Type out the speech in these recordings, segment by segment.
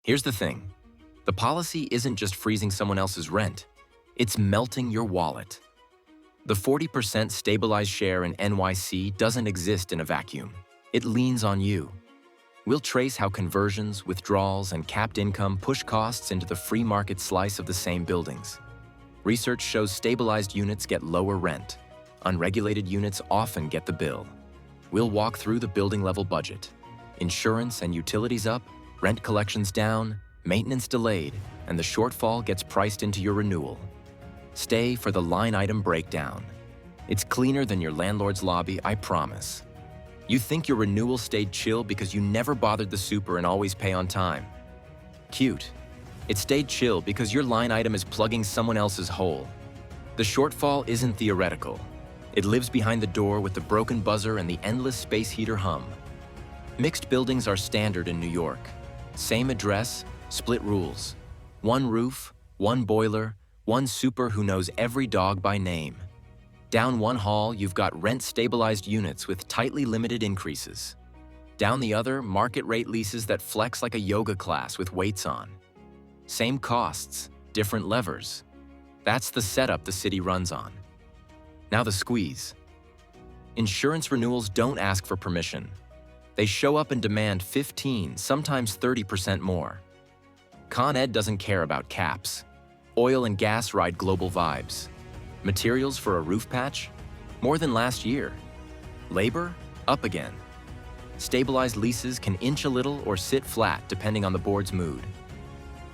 Here's the thing. The policy isn't just freezing someone else's rent. It's melting your wallet. The 40% stabilized share in NYC doesn't exist in a vacuum. It leans on you. We'll trace how conversions, withdrawals, and capped income push costs into the free market slice of the same buildings. Research shows stabilized units get lower rent. Unregulated units often get the bill. We'll walk through the building-level budget. Insurance and utilities up, rent collections down, maintenance delayed, and the shortfall gets priced into your renewal. Stay for the line item breakdown. It's cleaner than your landlord's lobby, I promise. You think your renewal stayed chill because you never bothered the super and always pay on time. Cute. It stayed chill because your line item is plugging someone else's hole. The shortfall isn't theoretical. It lives behind the door with the broken buzzer and the endless space heater hum. Mixed buildings are standard in New York. Same address, split rules. One roof, one boiler, one super who knows every dog by name. Down one hall, you've got rent-stabilized units with tightly limited increases. Down the other, market-rate leases that flex like a yoga class with weights on. Same costs, different levers. That's the setup the city runs on. Now the squeeze. Insurance renewals don't ask for permission. They show up and demand 15, sometimes 30% more. Con Ed doesn't care about caps. Oil and gas ride global vibes. Materials for a roof patch? More than last year. Labor? Up again. Stabilized leases can inch a little or sit flat depending on the board's mood.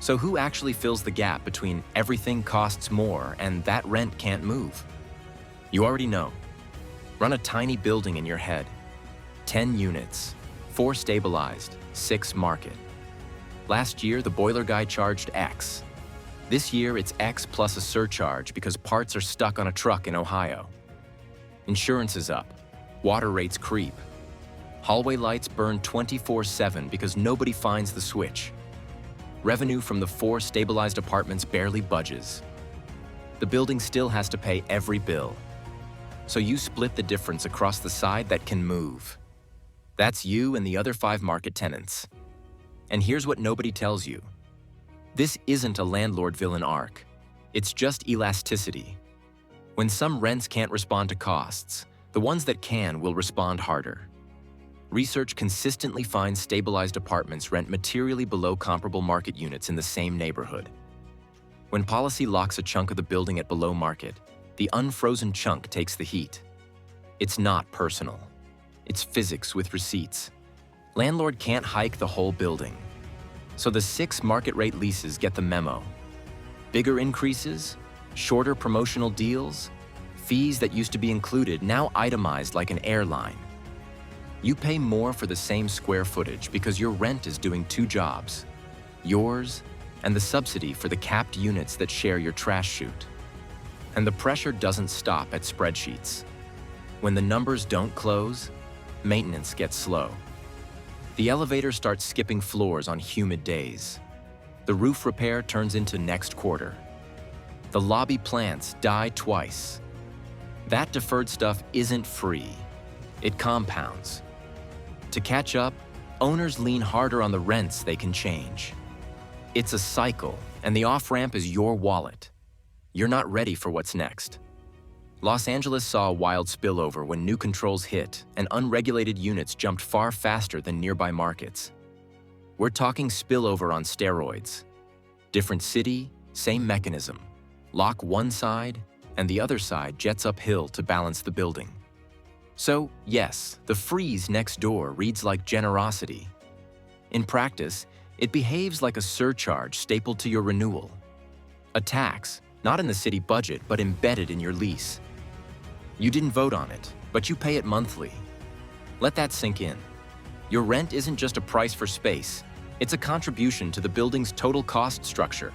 So who actually fills the gap between everything costs more and that rent can't move? You already know. Run a tiny building in your head. 10 units, 4 stabilized, 6 market. Last year, the boiler guy charged X. This year, it's X plus a surcharge because parts are stuck on a truck in Ohio. Insurance is up. Water rates creep. Hallway lights burn 24/7 because nobody finds the switch. Revenue from the 4 stabilized apartments barely budges. The building still has to pay every bill. So you split the difference across the side that can move. That's you and the other 5 market tenants. And here's what nobody tells you. This isn't a landlord villain arc. It's just elasticity. When some rents can't respond to costs, the ones that can will respond harder. Research consistently finds stabilized apartments rent materially below comparable market units in the same neighborhood. When policy locks a chunk of the building at below market, the unfrozen chunk takes the heat. It's not personal. It's physics with receipts. Landlord can't hike the whole building. So the 6 market rate leases get the memo. Bigger increases, shorter promotional deals, fees that used to be included now itemized like an airline. You pay more for the same square footage because your rent is doing 2 jobs, yours and the subsidy for the capped units that share your trash chute. And the pressure doesn't stop at spreadsheets. When the numbers don't close, maintenance gets slow. The elevator starts skipping floors on humid days. The roof repair turns into next quarter. The lobby plants die twice. That deferred stuff isn't free. It compounds. To catch up, owners lean harder on the rents they can change. It's a cycle, and the off-ramp is your wallet. You're not ready for what's next. Los Angeles saw a wild spillover when new controls hit and unregulated units jumped far faster than nearby markets. We're talking spillover on steroids. Different city, same mechanism. Lock one side, and the other side jets uphill to balance the building. So, yes, the freeze next door reads like generosity. In practice, it behaves like a surcharge stapled to your renewal. A tax, not in the city budget, but embedded in your lease. You didn't vote on it, but you pay it monthly. Let that sink in. Your rent isn't just a price for space, it's a contribution to the building's total cost structure.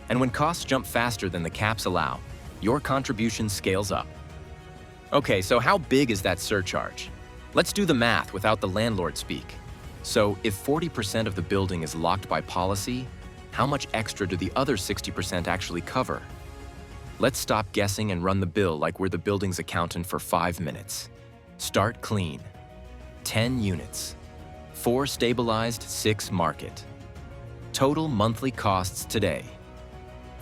And when costs jump faster than the caps allow, your contribution scales up. Okay, so how big is that surcharge? Let's do the math without the landlord speak. So if 40% of the building is locked by policy, how much extra do the other 60% actually cover? Let's stop guessing and run the bill like we're the building's accountant for 5 minutes. Start clean. 10 units. 4 stabilized, 6 market. Total monthly costs today,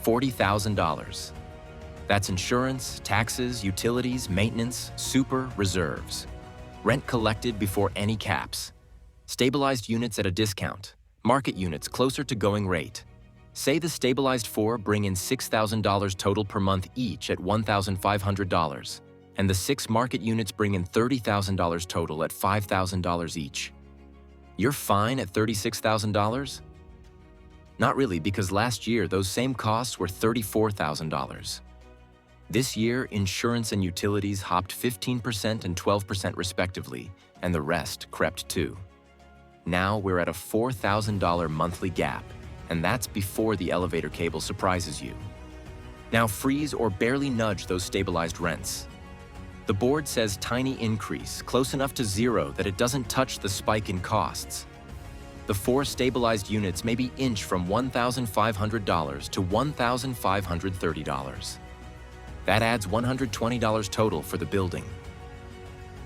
$40,000. That's insurance, taxes, utilities, maintenance, super, reserves. Rent collected before any caps. Stabilized units at a discount. Market units closer to going rate. Say the stabilized 4 bring in $6,000 total per month each at $1,500, and the 6 market units bring in $30,000 total at $5,000 each. You're fine at $36,000? Not really, because last year those same costs were $34,000. This year, insurance and utilities hopped 15% and 12% respectively, and the rest crept too. Now we're at a $4,000 monthly gap, and that's before the elevator cable surprises you. Now freeze or barely nudge those stabilized rents. The board says tiny increase, close enough to zero that it doesn't touch the spike in costs. The 4 stabilized units maybe inch from $1,500 to $1,530. That adds $120 total for the building.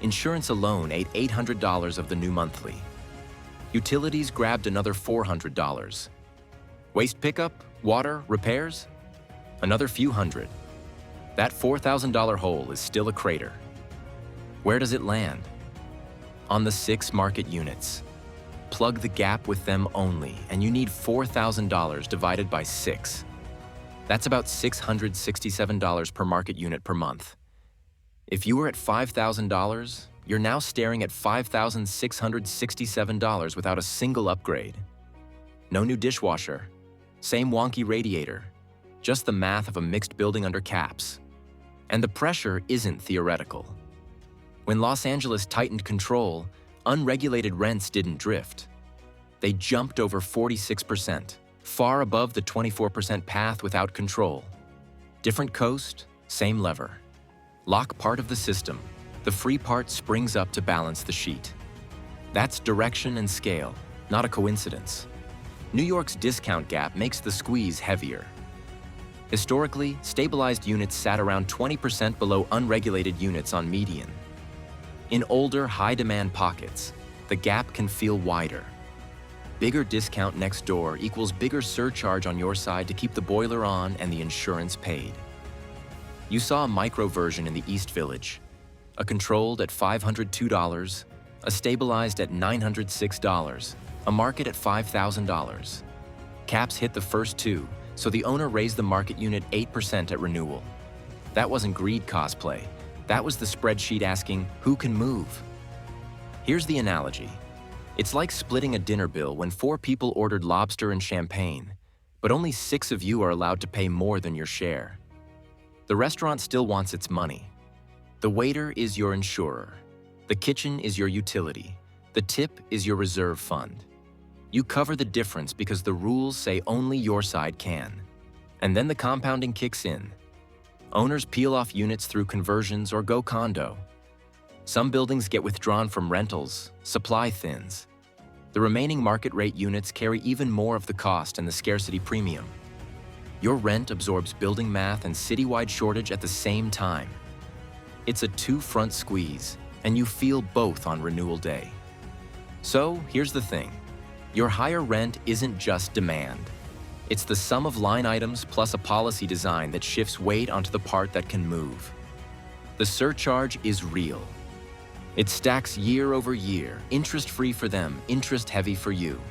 Insurance alone ate $800 of the new monthly. Utilities grabbed another $400. Waste pickup, water, repairs? Another few hundred. That $4,000 hole is still a crater. Where does it land? On the 6 market units. Plug the gap with them only, and you need $4,000 divided by 6. That's about $667 per market unit per month. If you were at $5,000, you're now staring at $5,667 without a single upgrade. No new dishwasher, same wonky radiator, just the math of a mixed building under caps. And the pressure isn't theoretical. When Los Angeles tightened control, unregulated rents didn't drift. They jumped over 46%. Far above the 24% path without control. Different coast, same lever. Lock part of the system, the free part springs up to balance the sheet. That's direction and scale, not a coincidence. New York's discount gap makes the squeeze heavier. Historically, stabilized units sat around 20% below unregulated units on median. In older, high-demand pockets, the gap can feel wider. Bigger discount next door equals bigger surcharge on your side to keep the boiler on and the insurance paid. You saw a micro version in the East Village, a controlled at $502, a stabilized at $906, a market at $5,000. Caps hit the first 2, so the owner raised the market unit 8% at renewal. That wasn't greed cosplay. That was the spreadsheet asking, who can move? Here's the analogy. It's like splitting a dinner bill when 4 people ordered lobster and champagne, but only 6 of you are allowed to pay more than your share. The restaurant still wants its money. The waiter is your insurer. The kitchen is your utility. The tip is your reserve fund. You cover the difference because the rules say only your side can. And then the compounding kicks in. Owners peel off units through conversions or go condo. Some buildings get withdrawn from rentals, supply thins. The remaining market rate units carry even more of the cost and the scarcity premium. Your rent absorbs building math and citywide shortage at the same time. It's a 2-front squeeze, and you feel both on renewal day. So here's the thing. Your higher rent isn't just demand. It's the sum of line items plus a policy design that shifts weight onto the part that can move. The surcharge is real. It stacks year over year, interest-free for them, interest-heavy for you.